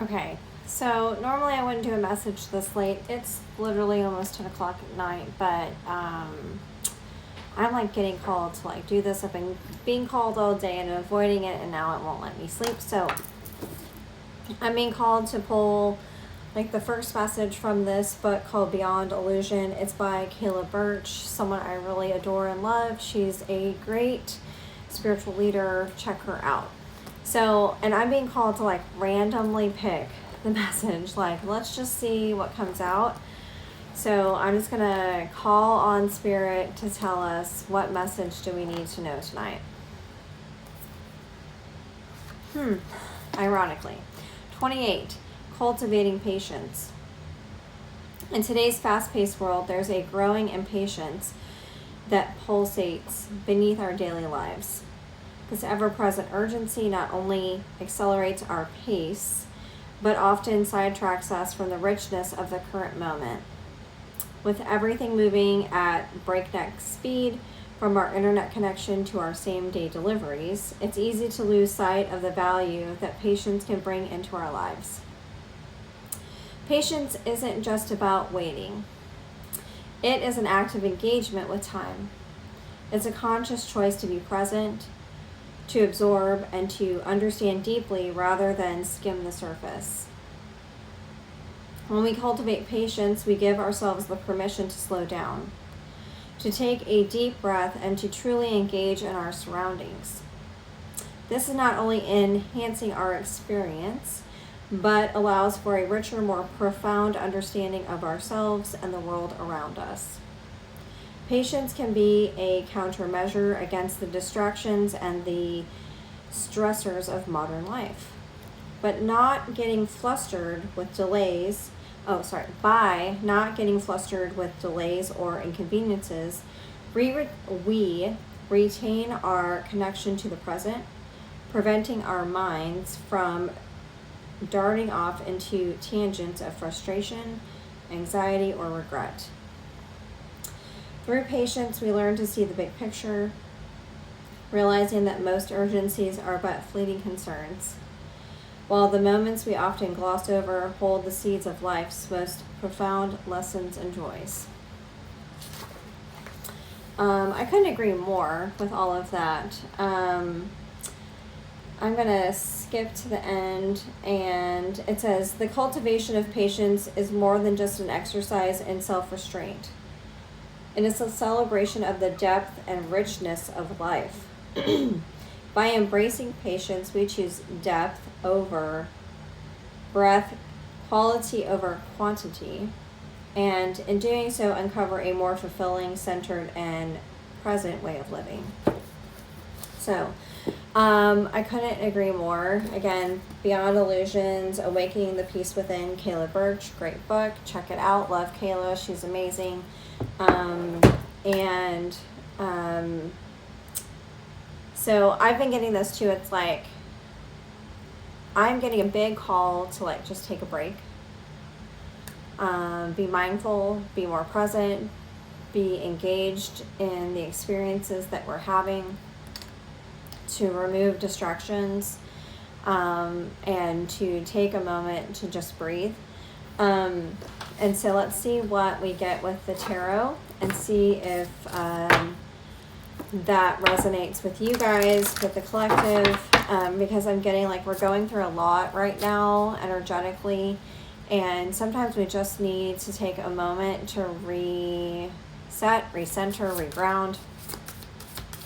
Okay, so normally I wouldn't do a message this late. It's literally almost 10 o'clock at night, but I'm like getting called to like do this. I've been being called all day and avoiding it, and now it won't let me sleep. So I'm being called to pull like the first message from this book called Beyond Illusion. It's by Kayla Birch, someone I really adore and love. She's a great spiritual leader. Check her out. So, and I'm being called to like randomly pick the message. Like, let's just see what comes out. So I'm just gonna call on Spirit to tell us what message do we need to know tonight. Ironically. 28. Cultivating patience. In today's fast-paced world, there's a growing impatience that pulsates beneath our daily lives. This ever-present urgency not only accelerates our pace, but often sidetracks us from the richness of the current moment. With everything moving at breakneck speed, from our internet connection to our same-day deliveries, it's easy to lose sight of the value that patience can bring into our lives. Patience isn't just about waiting. It is an act of engagement with time. It's a conscious choice to be present, to absorb, and to understand deeply rather than skim the surface. When we cultivate patience, we give ourselves the permission to slow down, to take a deep breath, and to truly engage in our surroundings. This is not only enhancing our experience, but allows for a richer, more profound understanding of ourselves and the world around us. Patience can be a countermeasure against the distractions and the stressors of modern life. But not getting flustered with delays, by not getting flustered with delays or inconveniences, we retain our connection to the present, preventing our minds from darting off into tangents of frustration, anxiety, or regret. Through patience, we learn to see the big picture, realizing that most urgencies are but fleeting concerns, while the moments we often gloss over hold the seeds of life's most profound lessons and joys. I couldn't agree more with all of that. I'm going to skip to the end, and it says, the cultivation of patience is more than just an exercise in self-restraint. It is a celebration of the depth and richness of life. By embracing patience, we choose depth over breadth, quality over quantity, and in doing so, uncover a more fulfilling, centered, and present way of living. So, I couldn't agree more. Again, Beyond Illusions, Awakening the Peace Within, Kayla Birch, great book. Check it out. Love Kayla. She's amazing. So I've been getting this too. It's like, I'm getting a big call to like just take a break. Be mindful, be more present, be engaged in the experiences that we're having, to remove distractions, and to take a moment to just breathe. And so let's see what we get with the tarot and see if that resonates with you guys, with the collective, because I'm getting like we're going through a lot right now energetically, and sometimes we just need to take a moment to reset, recenter, reground.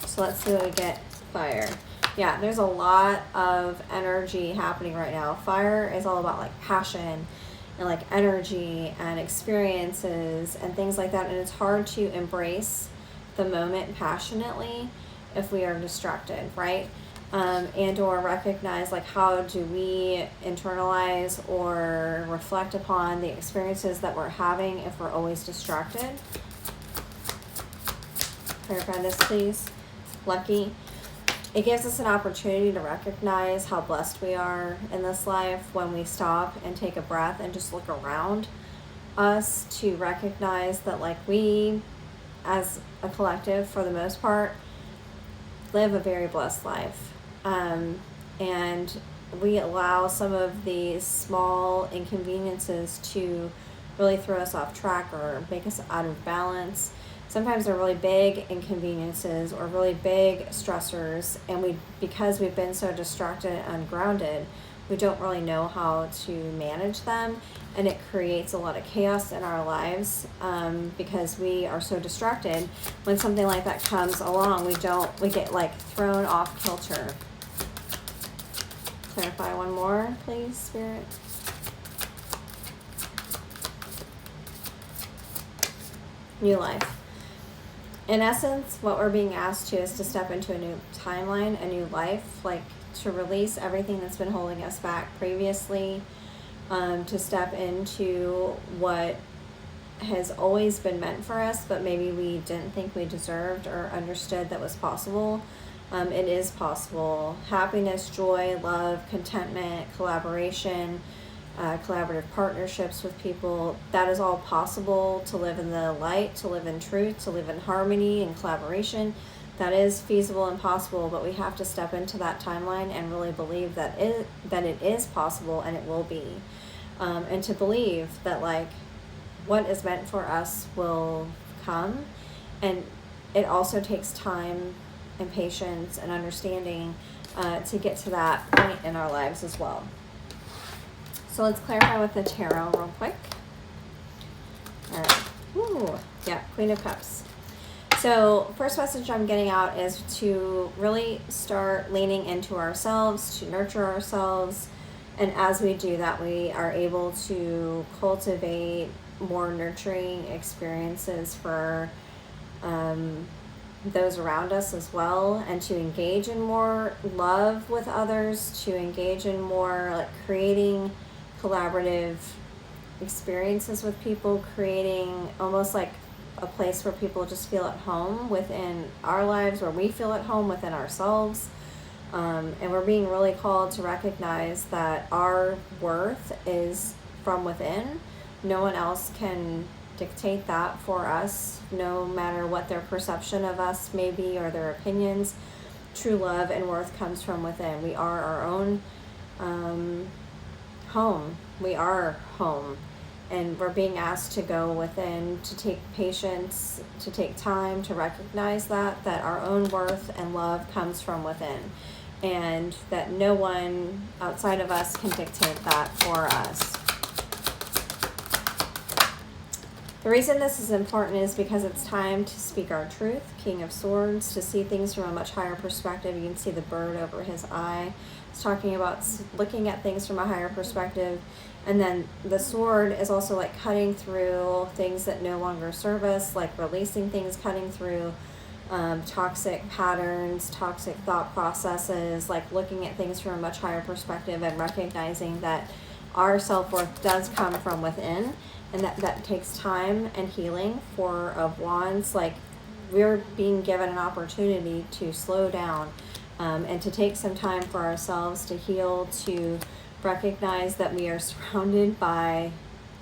So let's see what we get. Fire. Yeah, there's a lot of energy happening right now. Fire is all about like passion and like energy and experiences and things like that, and it's hard to embrace the moment passionately if we are distracted, right? And or recognize like how do we internalize or reflect upon the experiences that we're having if we're always distracted. Clarify this, please. Lucky. It gives us an opportunity to recognize how blessed we are in this life when we stop and take a breath and just look around us, to recognize that like we as a collective for the most part live a very blessed life, and we allow some of these small inconveniences to really throw us off track or make us out of balance. Sometimes they're really big inconveniences or really big stressors, and because we've been so distracted and ungrounded, we don't really know how to manage them, and it creates a lot of chaos in our lives, because we are so distracted. When something like that comes along, we get like thrown off kilter. Clarify one more, please, Spirit. New life. In essence, what we're being asked to is to step into a new timeline, a new life, like to release everything that's been holding us back previously, to step into what has always been meant for us, but maybe we didn't think we deserved or understood that was possible. It is possible. Happiness, joy, love, contentment, collaboration, collaborative partnerships with people, that is all possible. To live in the light, to live in truth, to live in harmony and collaboration, that is feasible and possible, but we have to step into that timeline and really believe that it is possible, and it will be. And to believe that like what is meant for us will come, and it also takes time and patience and understanding to get to that point in our lives as well. So let's clarify with the tarot real quick. All right. Ooh, yeah, Queen of Cups. So first message I'm getting out is to really start leaning into ourselves, to nurture ourselves. And as we do that, we are able to cultivate more nurturing experiences for those around us as well, and to engage in more love with others, to engage in more like creating collaborative experiences with people, creating almost like a place where people just feel at home within our lives, where we feel at home within ourselves. And we're being really called to recognize that our worth is from within. No one else can dictate that for us, no matter what their perception of us may be or their opinions. True love and worth comes from within. We are our own home. We are home. And we're being asked to go within, to take patience, to take time to recognize that our own worth and love comes from within, and that no one outside of us can dictate that for us. The reason this is important is because it's time to speak our truth. King of Swords, to see things from a much higher perspective. You can see the bird over his eye. It's talking about looking at things from a higher perspective. And then the sword is also like cutting through things that no longer serve us, like releasing things, cutting through toxic patterns, toxic thought processes, like looking at things from a much higher perspective and recognizing that our self-worth does come from within, and that takes time and healing. Four of Wands, like we're being given an opportunity to slow down and to take some time for ourselves to heal, to recognize that we are surrounded by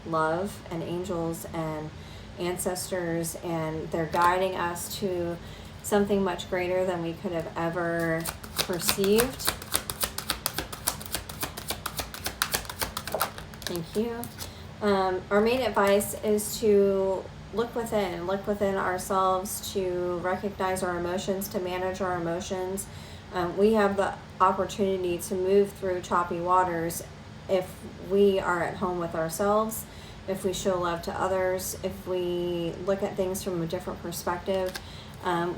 love and angels and ancestors, and they're guiding us to something much greater than we could have ever perceived. Thank you. Our main advice is to look within ourselves, to recognize our emotions, to manage our emotions. We have the opportunity to move through choppy waters if we are at home with ourselves, if we show love to others, if we look at things from a different perspective.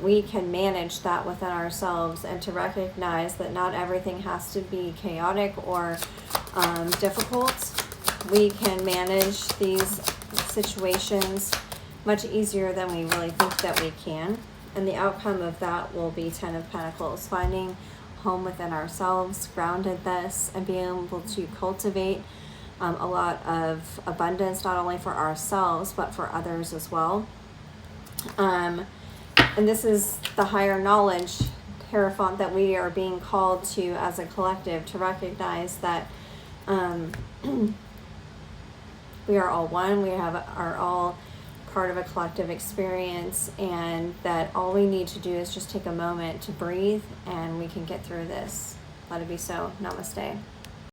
We can manage that within ourselves, and to recognize that not everything has to be chaotic or difficult. We can manage these situations much easier than we really think that we can. And the outcome of that will be Ten of Pentacles, finding home within ourselves, groundedness, and being able to cultivate a lot of abundance, not only for ourselves, but for others as well. And this is the higher knowledge, Hierophant, that we are being called to as a collective, to recognize that we are all one, are all part of a collective experience, and that all we need to do is just take a moment to breathe, and we can get through this. Let it be so. Namaste.